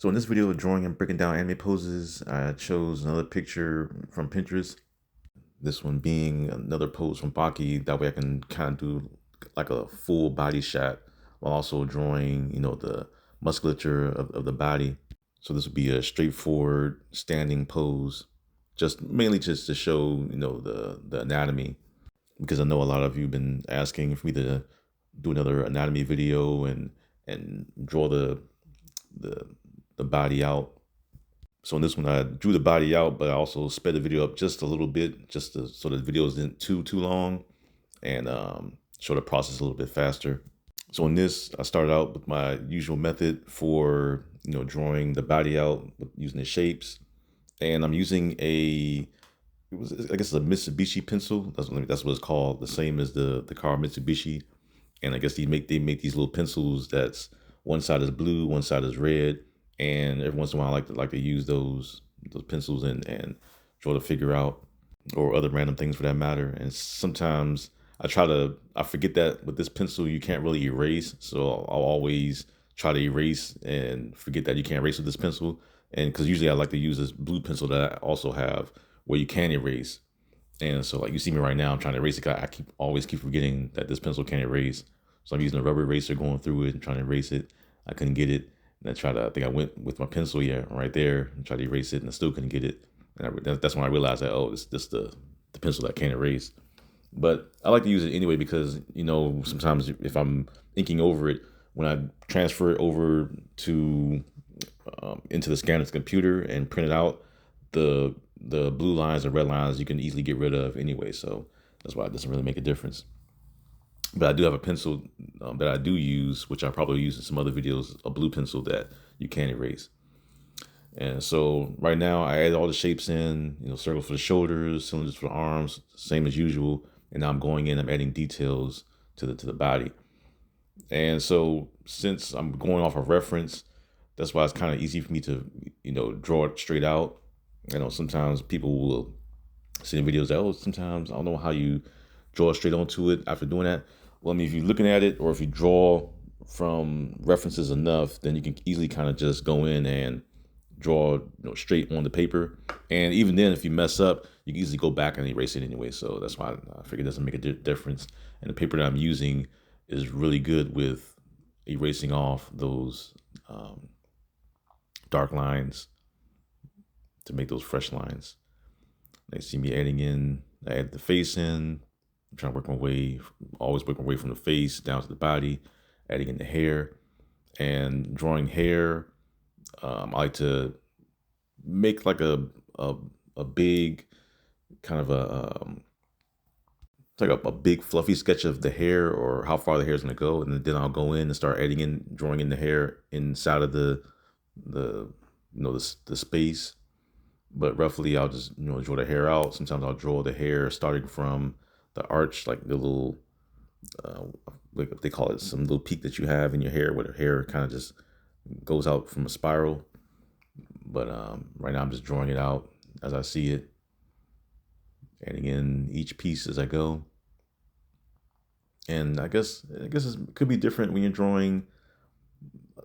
So in this video, drawing and breaking down anime poses, I chose another picture from Pinterest. This one being another pose from Baki. That way I can kind of do like a full body shot while also drawing, the musculature of the body. So this would be a straightforward standing pose, just mainly just to show, the anatomy. Because I know a lot of you have been asking for me to do another anatomy video and draw the the body out. So in this one, I drew the body out, but I also sped the video up just a little bit, just so the video isn't too long, and show the process a little bit faster. So in this, I started out with my usual method for drawing the body out using the shapes, and I'm using I guess a Mitsubishi pencil. That's what it's called, the same as the car Mitsubishi. And I guess they make these little pencils that's one side is blue, one side is red, and every once in a while I like to use those pencils and draw the figure out, or other random things for that matter. And sometimes I forget that with this pencil you can't really erase, so I'll always try to erase and forget that you can't erase with this pencil. And because usually I like to use this blue pencil that I also have where you can erase. And so like you see me right now, I'm trying to erase it. I always keep forgetting that this pencil can't erase. So I'm using a rubber eraser going through it and trying to erase it. I couldn't get it. And I think I went with my pencil, yeah, right there, and tried to erase it, and I still couldn't get it. And that's when I realized that, oh, this the pencil that can't erase. But I like to use it anyway because, sometimes if I'm inking over it, when I transfer it over to into the scanner to the computer and print it out, the blue lines or red lines you can easily get rid of anyway. So that's why it doesn't really make a difference. But I do have a pencil that I do use, which I probably use in some other videos, a blue pencil that you can erase. And so right now I added all the shapes in, circles for the shoulders, cylinders for the arms, same as usual. And now I'm going in, I'm adding details to the body. And so since I'm going off of reference, that's why it's kind of easy for me to, draw it straight out. Sometimes people will see in videos that, oh, sometimes I don't know how you draw straight onto it after doing that. Well, I mean, if you're looking at it or if you draw from references enough, then you can easily kind of just go in and draw straight on the paper. And even then, if you mess up, you can easily go back and erase it anyway. So that's why I figure it doesn't make a difference. And the paper that I'm using is really good with erasing off those dark lines to make those fresh lines. They see me I add the face in. I'm trying to work my way, always work my way from the face down to the body, adding in the hair. And drawing hair, I like to make like a big kind of it's like a big fluffy sketch of the hair or how far the hair is going to go, and then I'll go in and start drawing in the hair inside of the the space. But roughly, I'll just draw the hair out. Sometimes I'll draw the hair starting from the arch, like the little like they call it, some little peak that you have in your hair, where the hair kind of just goes out from a spiral. But right now I'm just drawing it out as I see it, adding in each piece as I go. And I guess it could be different when you're drawing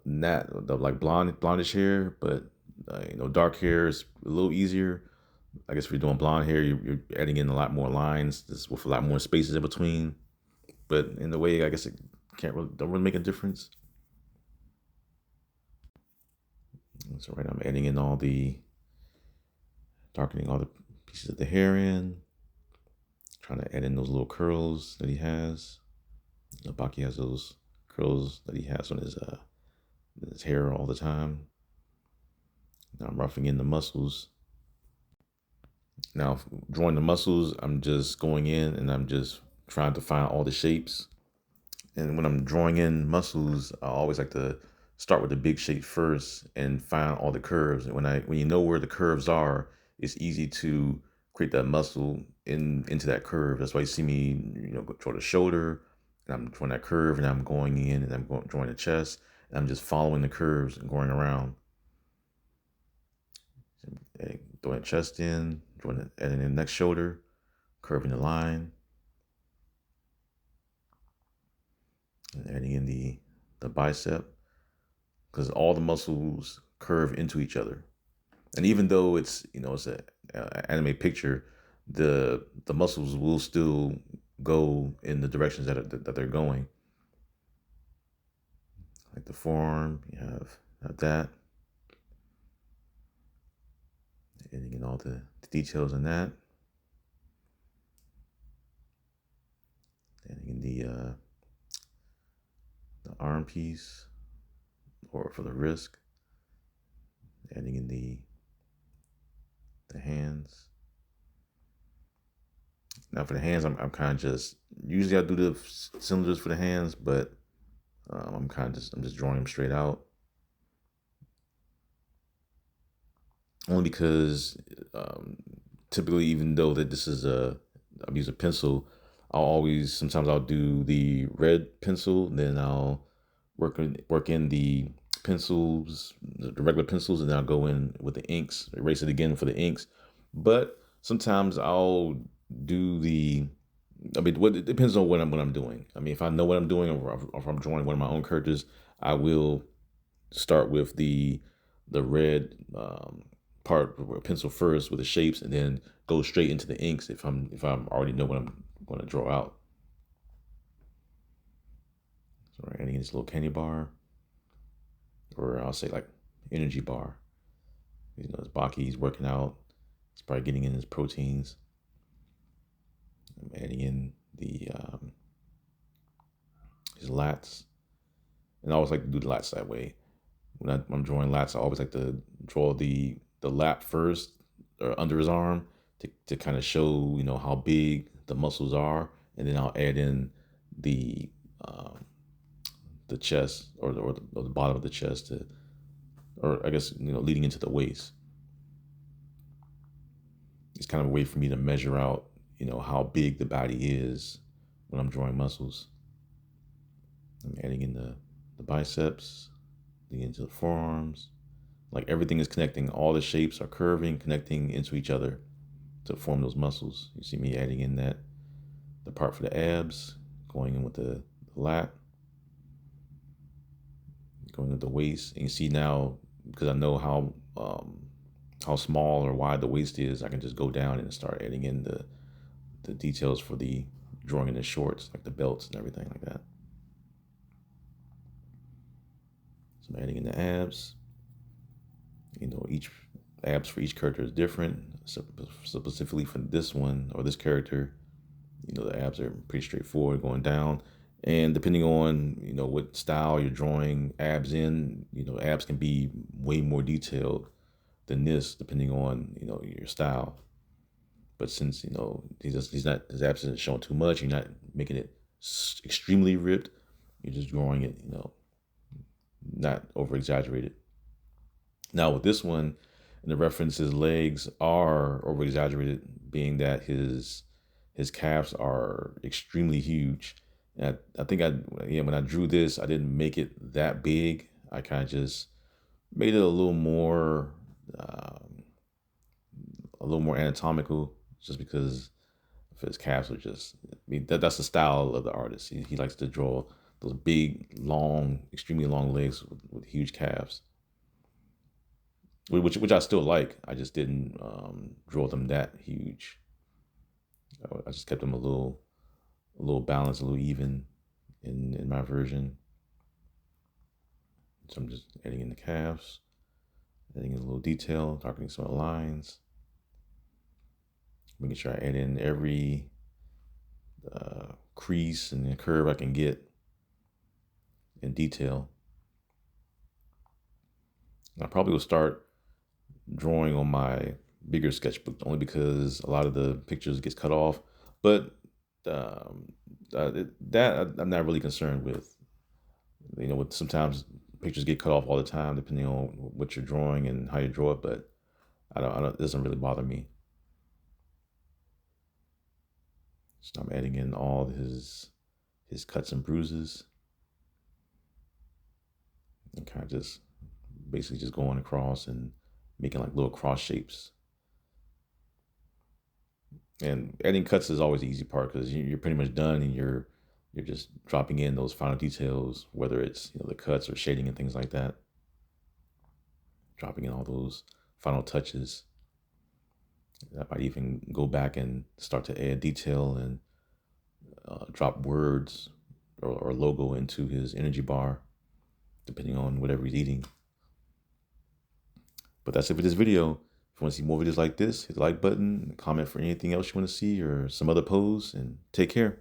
like blondish hair, but dark hair is a little easier. I guess if you're doing blonde hair, you're adding in a lot more lines, just with a lot more spaces in between. But in a way, I guess it don't really make a difference. So right now I'm adding in darkening all the pieces of the hair in, trying to add in those little curls that he has. Baki has those curls that he has on his hair all the time. Now I'm roughing in the muscles. Now drawing the muscles, I'm just going in and I'm just trying to find all the shapes. And when I'm drawing in muscles, I always like to start with the big shape first and find all the curves. And when you know where the curves are, it's easy to create that muscle into that curve. That's why you see me, draw the shoulder, and I'm drawing that curve, and I'm going in and drawing the chest, and I'm just following the curves and going around. Throwing the chest in, adding the next shoulder, curving the line, and adding in the bicep, because all the muscles curve into each other. And even though it's an anime picture, the muscles will still go in the directions that they're going. Like the forearm, you have that, and you get all the details in that. And in the arm piece, or for the wrist, adding in the hands. Now for the hands, I'm kind of just usually I do the cylinders for the hands, but I'm just drawing them straight out, only because typically, even though that this is I'm using a pencil, sometimes I'll do the red pencil, then I'll work in the pencils, the regular pencils, and then I'll go in with the inks, erase it again for the inks. But sometimes I'll do the it depends on what I'm doing. I mean, if I know what I'm doing, or if I'm drawing one of my own characters, I will start with the red part or pencil first with the shapes, and then go straight into the inks if I'm already know what I'm going to draw out. So we're adding this little candy bar, or I'll say like energy bar. It's Baki, he's working out. He's probably getting in his proteins. I'm adding in his lats, and I always like to do the lats that way. When I'm drawing lats, I always like to draw the lat first, or under his arm, to kind of show how big the muscles are, and then I'll add in the um, the chest, or the bottom of the chest, or I guess leading into the waist. It's kind of a way for me to measure out how big the body is when I'm drawing muscles. I'm adding in the biceps, leading into the forearms. Like everything is connecting. All the shapes are curving, connecting into each other to form those muscles. You see me adding in the part for the abs, going in with the lat, going with the waist. And you see now, because I know how small or wide the waist is, I can just go down and start adding in the details for the drawing in the shorts, like the belts and everything like that. So I'm adding in the abs. Each abs for each character is different. So specifically for this one, or this character, the abs are pretty straightforward going down. And depending on what style you're drawing abs in, abs can be way more detailed than this, depending on your style. But since his abs isn't showing too much, you're not making it extremely ripped. You're just drawing it, not over exaggerated. Now with this one, and the reference, his legs are over exaggerated, being that his calves are extremely huge. And I think when I drew this, I didn't make it that big. I kind of just made it um, a little more anatomical, just because his calves are just. I mean, that's the style of the artist. He likes to draw those big, long, extremely long legs with huge calves, which I still like. I just didn't draw them that huge. I just kept them a little balanced, a little even in my version. So I'm just adding in the calves, adding in a little detail, darkening some of the lines, making sure I add in every crease and curve I can get in detail. I probably will start drawing on my bigger sketchbook, only because a lot of the pictures gets cut off. But um, that I'm not really concerned with. With sometimes pictures get cut off all the time, depending on what you're drawing and how you draw it. But it doesn't really bother me. So I'm adding in all his cuts and bruises, and kind of just basically just going across and making like little cross shapes. And adding cuts is always the easy part, because you're pretty much done, and you're just dropping in those final details, whether it's the cuts or shading and things like that. dropping in all those final touches. I might even go back and start to add detail and drop words or logo into his energy bar, depending on whatever he's eating. But that's it for this video. If you want to see more videos like this, hit the like button, comment for anything else you want to see or some other pose, and take care.